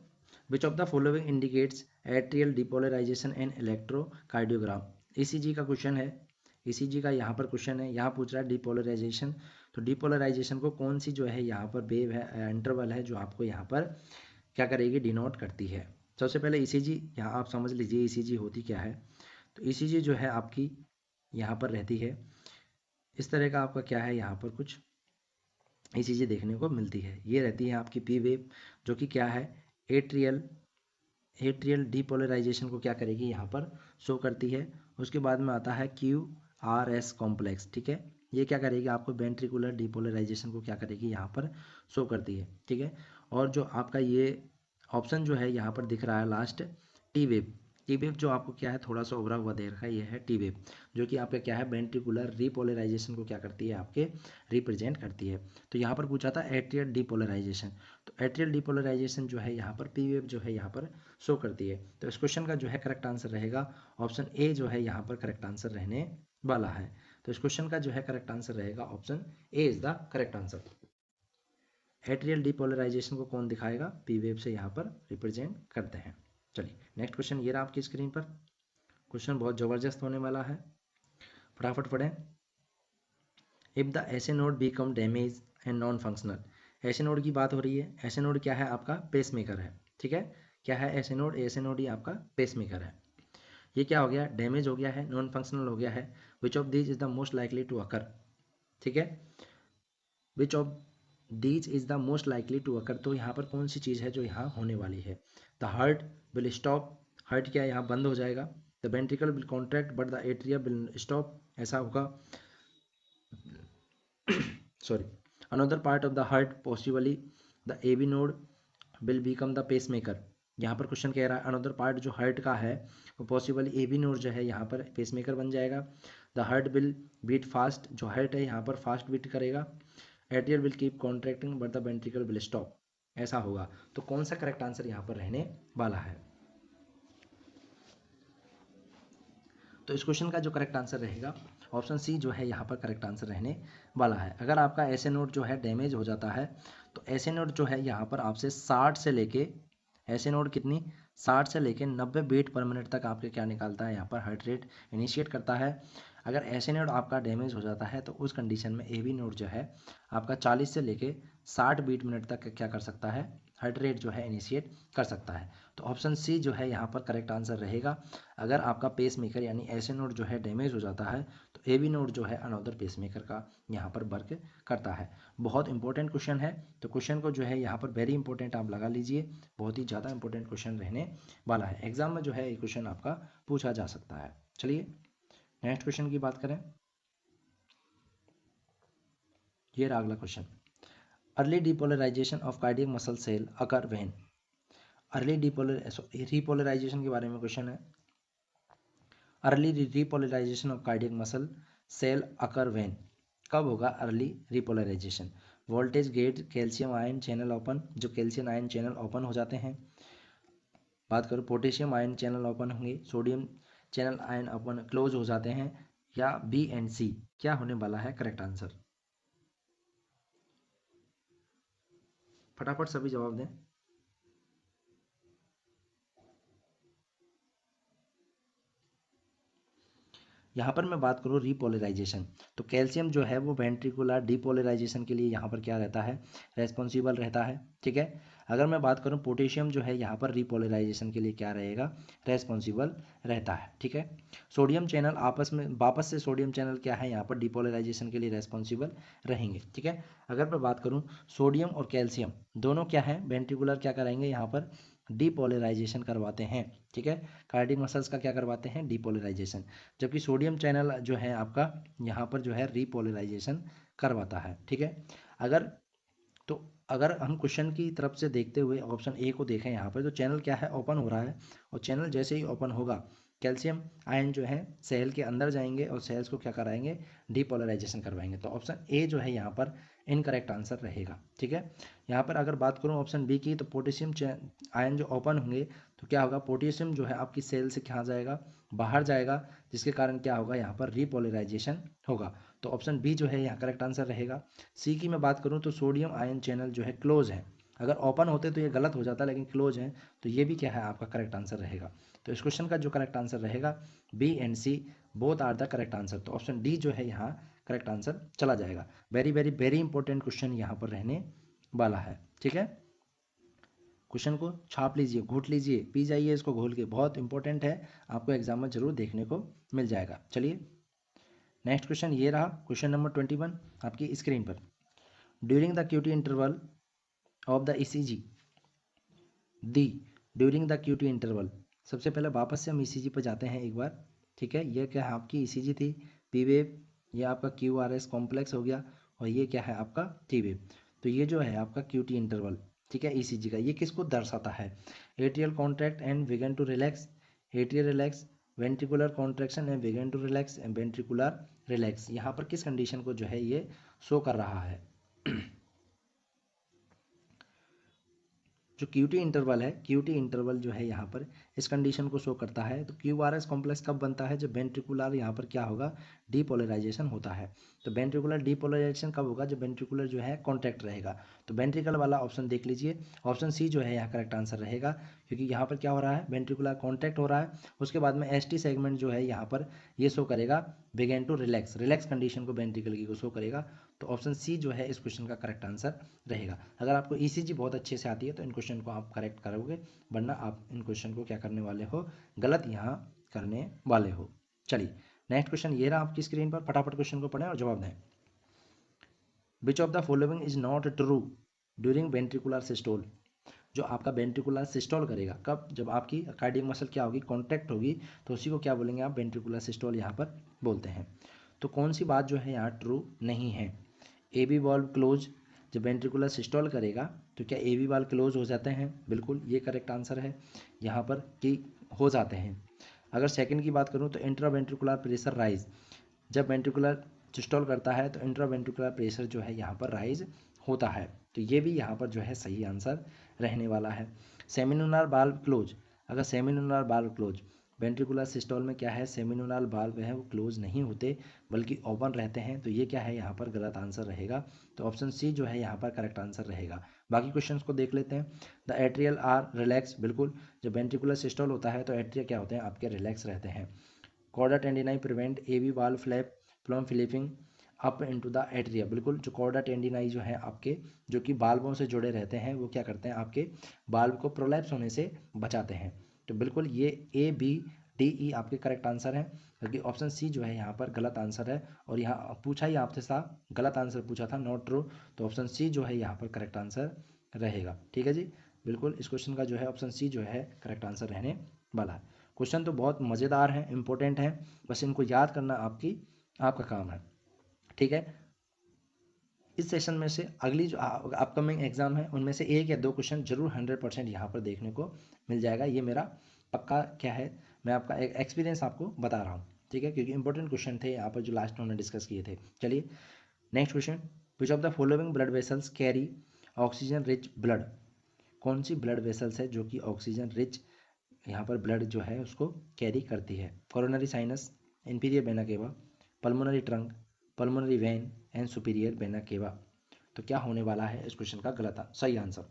which of the following indicates atrial depolarization and electrocardiogram. ECG का क्वेश्चन है, ईसीजी का यहाँ पर क्वेश्चन है, यहाँ पूछ रहा है डिपोलराइजेशन। तो डिपोलराइजेशन को कौन सी जो है यहाँ पर वेव है, इंटरवल है जो आपको यहाँ पर क्या करेगी, डिनोट करती है। सबसे पहले ईसीजी यहाँ आप समझ लीजिए ईसीजी होती क्या है। तो ईसीजी जो है आपकी यहाँ पर रहती है इस तरह का, आपका क्या है यहाँ पर कुछ ईसीजी देखने को मिलती है। ये रहती है आपकी पी वेव जो कि क्या है एट्रियल, एट्रियल डिपोलराइजेशन को क्या करेगी यहाँ पर शो करती है। उसके बाद में आता है क्यू आर एस कॉम्प्लेक्स, ठीक है, ये क्या करेगी आपको वेंट्रिकुलर डिपोलराइजेशन को क्या करेगी यहाँ पर शो करती है, ठीक है। और जो आपका ये ऑप्शन जो है यहाँ पर दिख रहा है last, T wave, T wave जो आपको क्या है थोड़ा सा उभरा हुआ दे रखा है, ये है टी वेव जो कि आपका क्या है वेंट्रिकुलर रिपोलराइजेशन को क्या करती है आपके रिप्रेजेंट करती है। तो यहाँ पर पूछा था एट्रियल डिपोलराइजेशन, तो एट्रियल डिपोलराइजेशन जो है यहाँ पर पी वेव जो है यहाँ पर शो करती है। तो इस क्वेश्चन का जो है करेक्ट आंसर रहेगा ऑप्शन ए जो है यहाँ पर करेक्ट आंसर रहने वाला है। तो इस क्वेश्चन का जो है करेक्ट आंसर रहेगा option A is the correct answer. Atrial depolarization को कौन दिखाएगा, पी वेव से यहाँ पर रिप्रेजेंट करते हैं। चलिए नेक्स्ट क्वेश्चन ये रहा आपकी स्क्रीन पर, क्वेश्चन बहुत ज़बरदस्त होने वाला है, फटाफट पढ़ें। If the essay node become damage and non functional, essay node की बात हो रही है, एसे नोड क्या है आपका पेस मेकर है, ठीक है, क्या है एसे नोड ही आपका पेस मेकर है। ये क्या हो गया, डैमेज हो गया है, नॉन फंक्शनल हो गया है। Which of these is the most likely to occur, ठीक है, which of these is the most likely to occur, तो यहाँ पर कौन सी चीज़ है जो यहाँ होने वाली है। The heart will stop, heart क्या यहाँ बंद हो जाएगा। The ventricle will contract but the atria will stop, ऐसा होगा। Sorry, another part of the heart possibly the AV node will become the pacemaker. यहाँ पर क्वेश्चन कह रहा है अनदर पार्ट जो हार्ट का है वो पॉसिबली एबी नोड जो है यहाँ पर पेस मेकर बन जाएगा। The heart will beat fast, जो हार्ट है यहाँ पर फास्ट बीट करेगा। Atrial will keep contracting but the ventricle will stop, ऐसा होगा। तो कौन सा करेक्ट आंसर यहाँ पर रहने वाला है। तो इस क्वेश्चन का जो करेक्ट आंसर रहेगा ऑप्शन सी जो है यहाँ पर करेक्ट आंसर रहने वाला है। अगर आपका ऐसे नोड जो है डैमेज हो जाता है तो ऐसे नोड जो है यहाँ पर आपसे 60 से लेके, ऐसे नोड कितनी 60 से लेके 90 बीट पर मिनट तक आपके क्या निकालता है यहाँ पर हार्ट रेट इनिशिएट करता है। अगर ऐसे नोड आपका डैमेज हो जाता है तो उस कंडीशन में ए बी नोड जो है आपका 40 से लेके 60 बीट मिनट तक क्या कर सकता है, हार्ट रेट जो है इनिशिएट कर सकता है। तो ऑप्शन सी जो है यहाँ पर करेक्ट आंसर रहेगा। अगर आपका पेस मेकर यानी ऐसे नोड जो है डैमेज हो जाता है तो ए बी नोड जो है अनदर पेस मेकर का यहाँ पर वर्क करता है। बहुत इंपॉर्टेंट क्वेश्चन है, तो क्वेश्चन को जो है यहाँ पर वेरी इंपॉर्टेंट आप लगा लीजिए, बहुत ही ज़्यादा इंपॉर्टेंट क्वेश्चन रहने वाला है। एग्जाम में जो है ये क्वेश्चन आपका पूछा जा सकता है। चलिए नेक्स्ट क्वेश्चन की बात करें, ये रहा अगला question. Early depolarization of cardiac muscle cell occur when. Early repolarization के बारे में क्वेश्चन है। Early repolarization of cardiac muscle cell occur when, कब होगा early repolarization? Voltage gate calcium ion channel open, जो कैल्शियम आयन चैनल ओपन हो जाते हैं। बात करो पोटेशियम आयन चैनल ओपन होंगे, sodium channel ion open close हो जाते हैं, या बी एंड सी, क्या होने वाला है करेक्ट आंसर? फटाफट सभी जवाब दें। यहाँ पर मैं बात करूँ रिपोलराइजेशन, तो कैल्शियम जो है वो वेंट्रिकुलर डिपोलराइजेशन के लिए यहाँ पर क्या रहता है, रेस्पॉन्सिबल रहता है, ठीक है। अगर मैं बात करूँ पोटेशियम जो है यहाँ पर रिपोलराइजेशन के लिए क्या रहेगा, रेस्पॉन्सिबल रहता है, ठीक है। सोडियम चैनल आपस में वापस से सोडियम चैनल क्या है यहाँ पर डिपोलराइजेशन के लिए रेस्पॉन्सिबल रहेंगे, ठीक है। अगर मैं बात करूँ सोडियम और कैल्शियम दोनों क्या है वेंट्रिकुलर क्या कराएंगे यहाँ पर डिपोलराइजेशन करवाते हैं, ठीक है। कार्डियक मसल्स का क्या करवाते हैं, डिपोलराइजेशन, जबकि सोडियम चैनल जो है आपका यहाँ पर जो है रिपोलराइजेशन करवाता है, ठीक है। अगर हम क्वेश्चन की तरफ से देखते हुए ऑप्शन ए को देखें यहाँ पर, तो चैनल क्या है ओपन हो रहा है, और चैनल जैसे ही ओपन होगा कैल्शियम आयन जो है सेल के अंदर जाएंगे और सेल्स को क्या कराएंगे, डिपोलराइजेशन करवाएंगे। तो ऑप्शन ए जो है यहाँ पर इनकरेक्ट आंसर रहेगा, ठीक है। यहाँ पर अगर बात करूँ ऑप्शन बी की, तो पोटेशियम आयन जो ओपन होंगे तो क्या होगा, पोटेशियम जो है आपकी सेल से कहाँ जाएगा, बाहर जाएगा, जिसके कारण क्या होगा यहाँ पर रिपोलराइजेशन होगा। तो ऑप्शन बी जो है यहाँ करेक्ट आंसर रहेगा। सी की मैं बात करूँ तो सोडियम आयन चैनल जो है क्लोज है, अगर ओपन होते तो ये गलत हो जाता, लेकिन क्लोज है तो ये भी क्या है आपका करेक्ट आंसर रहेगा। तो इस क्वेश्चन का जो करेक्ट आंसर रहेगा B and C both are the correct answer, तो ऑप्शन डी जो है यहाँ करेक्ट आंसर चला जाएगा। Very very very important question यहाँ पर रहने वाला है, ठीक है। क्वेश्चन को छाप लीजिए, घोट लीजिए, पी जाइए इसको घोल के, बहुत इंपॉर्टेंट है, आपको एग्जाम में जरूर देखने को मिल जाएगा। चलिए नेक्स्ट क्वेश्चन ये रहा, क्वेश्चन नंबर 21 आपकी स्क्रीन पर। During the QT interval of the ECG the, during the QT interval, सबसे पहले वापस से हम ईसीजी पर जाते हैं एक बार, ठीक है। ये क्या है आपकी ईसीजी थी, पी वेव, ये आपका क्यूआरएस कॉम्प्लेक्स हो गया, और ये क्या है आपका टी वेव। तो ये जो है आपका क्यूटी इंटरवल, ठीक है, ईसीजी का, ये किसको दर्शाता है, atrial contract and begin to relax, atrial relax, ventricular contraction and begin to relax and ventricular relax, यहाँ पर किस कंडीशन को जो है ये शो कर रहा है। जो क्यूटी इंटरवल है, क्यूटी इंटरवल जो है यहाँ पर इस कंडीशन को शो करता है। तो क्यूआरएस कॉम्प्लेक्स कब बनता है, जब वेंट्रिकुलर यहाँ पर क्या होगा, डीपोलराइजेशन होता है। तो वेंट्रिकुलर डीपोलराइजेशन कब होगा, जब वेंट्रिकुलर जो है कॉन्ट्रैक्ट रहेगा। तो वेंट्रिकल वाला ऑप्शन देख लीजिए, ऑप्शन सी जो है यहाँ करेक्ट आंसर रहेगा, क्योंकि यहाँ पर क्या हो रहा है, वेंट्रिकुलर कॉन्ट्रैक्ट हो रहा है, उसके बाद में एसटी सेगमेंट जो है यहाँ पर ये शो करेगा begin to relax, relax condition को वेंट्रिकल की को शो करेगा। तो ऑप्शन सी जो है इस क्वेश्चन का करेक्ट आंसर रहेगा। अगर आपको ईसीजी बहुत अच्छे से आती है तो इन क्वेश्चन को आप करेक्ट करोगे, वरना आप इन क्वेश्चन को क्या करने वाले हो, गलत यहाँ करने वाले हो। चलिए नेक्स्ट क्वेश्चन ये रहा आपकी स्क्रीन पर, फटाफट क्वेश्चन को पढ़ें और जवाब दें। विच of the following is not true during ventricular systole, जो आपका वेंट्रिकुलर सिस्टोल करेगा कब, जब आपकी कार्डियक मसल क्या होगी, कॉन्ट्रैक्ट होगी, तो उसी को क्या बोलेंगे आप, वेंट्रिकुलर सिस्टोल यहाँ पर बोलते हैं। तो कौन सी बात जो है यहाँ ट्रू नहीं है, ए बी वाल्व क्लोज, जब वेंट्रिकुलर सिस्टोल करेगा तो क्या ए बी वाल्व क्लोज हो जाते हैं, बिल्कुल ये करेक्ट आंसर है यहाँ पर कि हो जाते हैं। अगर सेकंड की बात करूँ तो इंट्रा वेंट्रिकुलर प्रेशर राइज, जब वेंट्रिकुलर सिस्टोल करता है तो इंट्रा वेंट्रिकुलर प्रेशर जो है यहाँ पर राइज होता है, तो ये भी यहाँ पर जो है सही आंसर रहने वाला है। सेमिनुलर वाल्व क्लोज, अगर सेमिनुलर वाल्व क्लोज, वेंट्रिकुलर सिस्टोल में क्या है, सेमिनुलर वाल्व है वो क्लोज नहीं होते बल्कि ओपन रहते हैं, तो ये क्या है यहाँ पर गलत आंसर रहेगा। तो ऑप्शन सी जो है यहाँ पर करेक्ट आंसर रहेगा। बाकी क्वेश्चंस को देख लेते हैं। द एट्रियल आर रिलैक्स, बिल्कुल, जब वेंट्रिकुलर सिस्टोल होता है तो एट्रिया क्या होते हैं आपके, रिलैक्स रहते हैं। Chordae tendineae prevent A B valve flap from flipping up into the atria, बिल्कुल, जो कॉर्डा टेंडिनाई जो है आपके, जो कि बाल्बों से जुड़े रहते हैं, वो क्या करते हैं आपके बाल्ब को प्रोलैप्स होने से बचाते हैं। तो बिल्कुल ये ए बी डी ई आपके करेक्ट आंसर हैं, बल्कि ऑप्शन सी जो है यहाँ पर गलत आंसर है, और यहाँ पूछा ही आपसे था, गलत आंसर पूछा था, नॉट ट्रू, तो ऑप्शन सी जो है यहाँ पर करेक्ट आंसर रहेगा, ठीक है जी। बिल्कुल इस क्वेश्चन का जो है ऑप्शन सी जो है करेक्ट आंसर रहने वाला है। क्वेश्चन तो बहुत मज़ेदार हैं, इंपॉर्टेंट हैं, बस इनको याद करना आपका काम है, ठीक है। इस सेशन में से अगली जो अपकमिंग एग्जाम है उनमें से 1 या 2 क्वेश्चन जरूर 100% यहाँ पर देखने को मिल जाएगा। ये मेरा पक्का क्या है, मैं आपका एक एक्सपीरियंस आपको बता रहा हूँ, ठीक है, क्योंकि इंपॉर्टेंट क्वेश्चन थे यहाँ पर जो लास्ट में हमने डिस्कस किए थे। चलिए next question, which of the following blood vessels carry oxygen rich blood. कौन सी ब्लड वेसल्स है जो कि ऑक्सीजन रिच यहाँ पर ब्लड जो है उसको कैरी करती है। Coronary sinus, inferior vena cava, pulmonary trunk, pulmonary vein and superior vena cava. तो क्या होने वाला है इस क्वेश्चन का गलत सही आंसर।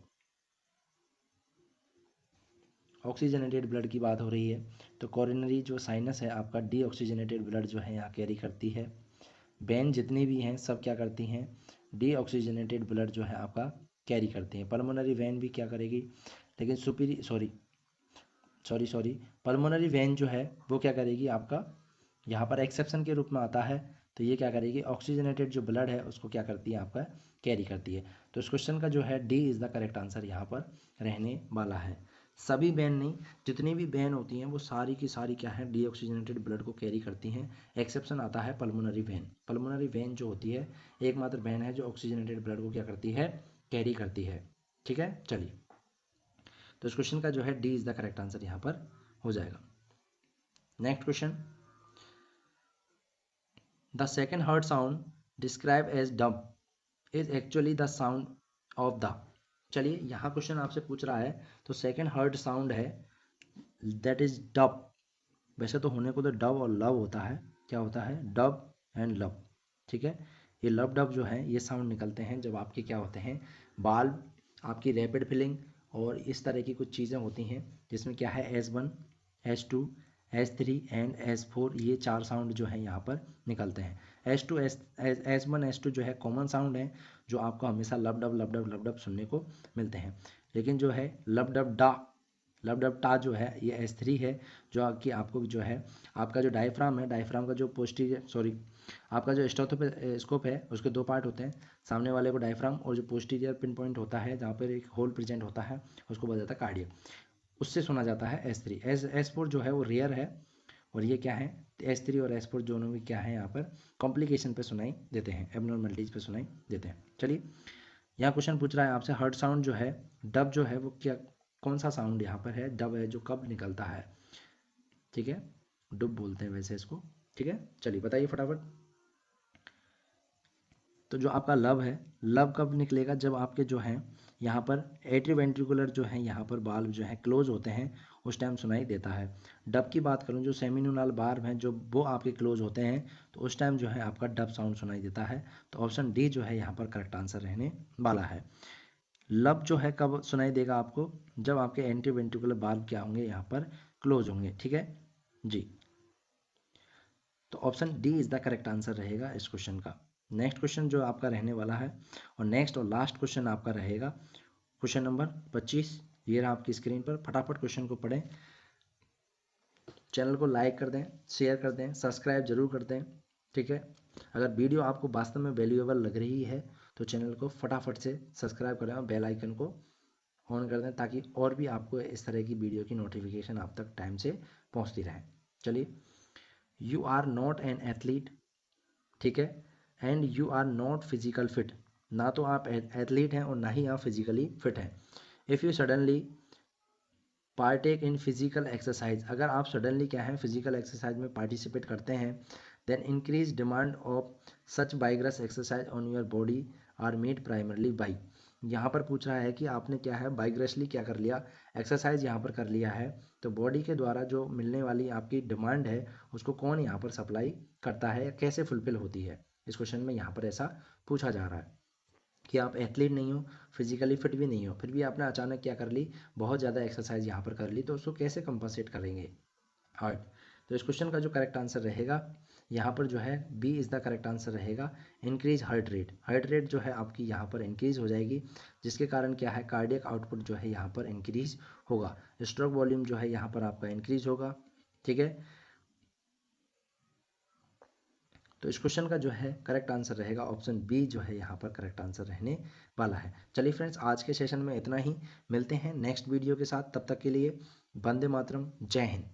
ऑक्सीजनेटेड ब्लड की बात हो रही है तो कोरोनरी जो साइनस है आपका डी ऑक्सीजनेटेड ब्लड जो है यहाँ कैरी करती है। वेन जितनी भी हैं सब क्या करती हैं, डी ऑक्सीजनेटेड ब्लड जो है आपका कैरी करती हैं। पल्मोनरी वेन भी क्या करेगी, लेकिन सॉरी पल्मोनरी वेन जो है वो क्या करेगी आपका यहाँ पर एक्सेप्शन के रूप में आता है। तो ये क्या करेगी, ऑक्सीजनेटेड जो ब्लड है उसको क्या करती है आपका कैरी करती है। तो इस क्वेश्चन का जो है D is the correct answer यहाँ पर रहने वाला है। सभी वेन नहीं, जितनी भी वेन होती हैं वो सारी की सारी क्या है, डी ऑक्सीजनेटेड ब्लड को कैरी करती हैं। एक्सेप्शन आता है पल्मोनरी वेन। पल्मोनरी वेन जो होती है एकमात्र वेन है जो ऑक्सीजनेटेड ब्लड को क्या करती है, कैरी करती है। ठीक है, चलिए तो इस क्वेश्चन का जो है D is the correct answer यहाँ पर हो जाएगा। Next question, the second heart sound describe as dub is actually the sound of the. चलिए यहाँ क्वेश्चन आपसे पूछ रहा है तो सेकेंड हर्ट साउंड है दैट इज डब। वैसे तो होने को तो डब और लव होता है, क्या होता है, डब एंड लव। ठीक है, ये लव डब जो है ये साउंड निकलते हैं जब आपके क्या होते हैं, बाल्ब आपकी रैपिड फिलिंग और इस तरह की कुछ चीज़ें होती हैं जिसमें क्या है S1 S2 S3 and S4 ये 4 साउंड जो है यहाँ पर निकलते हैं। S1 S2 जो है कॉमन साउंड है जो आपको हमेशा लब डब सुनने को मिलते हैं। लेकिन जो है लब डब टा जो है ये S3 है जो कि आपको जो है आपका जो डायफ्राम है, डायफ्राम का जो आपका जो स्टोथोस्कोप है उसके 2 पार्ट होते हैं, सामने वाले को डायफ्राम और जो पोस्टीरियर पिन पॉइंट होता है जहाँ पर एक होल प्रेजेंट होता है उसको बोला जाता है कार्डियक, उससे सुना जाता है S3। S4 जो है वो रेयर है और ये क्या है, S3 और S4 दोनों भी क्या है यहाँ पर कॉम्प्लिकेशन पे सुनाई देते हैं, एबनॉर्मलिटीज पे सुनाई देते हैं। चलिए यहाँ क्वेश्चन पूछ रहा है आपसे हर्ट साउंड जो है डब जो है वो क्या, कौन सा साउंड यहाँ पर है, डब है जो कब निकलता है। ठीक है, डुब बोलते हैं वैसे इसको। ठीक है, चलिए बताइए फटाफट। तो जो आपका लव है, लव कब निकलेगा, जब आपके जो हैं यहाँ पर एट्रीवेंट्रिकुलर जो है यहाँ पर बाल्व जो है क्लोज होते हैं उस टाइम सुनाई देता है। डब की बात करूँ जो सेमिनोनल बाल्व हैं जो वो आपके क्लोज होते हैं तो उस टाइम जो है आपका डब साउंड सुनाई देता है। तो ऑप्शन डी जो है यहाँ पर करेक्ट आंसर रहने वाला है। लब जो है कब सुनाई देगा आपको, जब आपके एंटीवेंट्रिकुलर बाल्व क्या होंगे यहाँ पर क्लोज होंगे। ठीक है जी, तो option D is the correct answer रहेगा इस क्वेश्चन का। नेक्स्ट क्वेश्चन जो आपका रहने वाला है और नेक्स्ट और लास्ट क्वेश्चन आपका रहेगा क्वेश्चन नंबर 25। ये रहा आपकी स्क्रीन पर, फटाफट क्वेश्चन को पढ़ें, चैनल को लाइक कर दें, शेयर कर दें, सब्सक्राइब जरूर कर दें। ठीक है, अगर वीडियो आपको वास्तव में वैल्यूएबल लग रही है तो चैनल को फटाफट से सब्सक्राइब करें और बेल आइकन को ऑन कर दें ताकि और भी आपको इस तरह की वीडियो की नोटिफिकेशन आप तक टाइम से पहुंचती रहे। चलिए, you are not an athlete, ठीक है, and you are not physical fit, ना तो आप एथलीट हैं और ना ही आप फिजिकली फिट हैं। If you suddenly partake in physical exercise, अगर आप सडनली क्या है फिजिकल एक्सरसाइज में पार्टिसिपेट करते हैं, then increase demand of such vigorous exercise on your body are made primarily by. यहाँ पर पूछ रहा है कि आपने क्या है बाइग्रसली क्या कर लिया, एक्सरसाइज यहाँ पर कर लिया है, तो बॉडी के द्वारा जो मिलने वाली आपकी डिमांड है उसको कौन यहाँ पर सप्लाई करता है या कैसे फुलफिल होती है। इस क्वेश्चन में यहाँ पर ऐसा पूछा जा रहा है कि आप एथलीट नहीं हो, फिजिकली फिट भी नहीं हो, फिर भी आपने अचानक क्या कर ली, बहुत ज़्यादा एक्सरसाइज यहाँ पर कर ली, तो उसको कैसे कंपनसेट करेंगे हार्ट। तो इस क्वेश्चन का जो करेक्ट आंसर रहेगा यहाँ पर जो है B is the correct answer रहेगा, increase heart rate. Heart rate जो है आपकी यहाँ पर इंक्रीज हो जाएगी जिसके कारण क्या है कार्डियक आउटपुट जो है यहाँ पर इंक्रीज होगा, स्ट्रोक वॉल्यूम जो है यहाँ पर आपका इंक्रीज होगा। ठीक है, तो इस क्वेश्चन का जो है करेक्ट आंसर रहेगा ऑप्शन बी जो है यहाँ पर करेक्ट आंसर रहने वाला है। चलिए फ्रेंड्स, आज के सेशन में इतना ही, मिलते हैं नेक्स्ट वीडियो के साथ, तब तक के लिए वंदे मातरम, जय हिंद।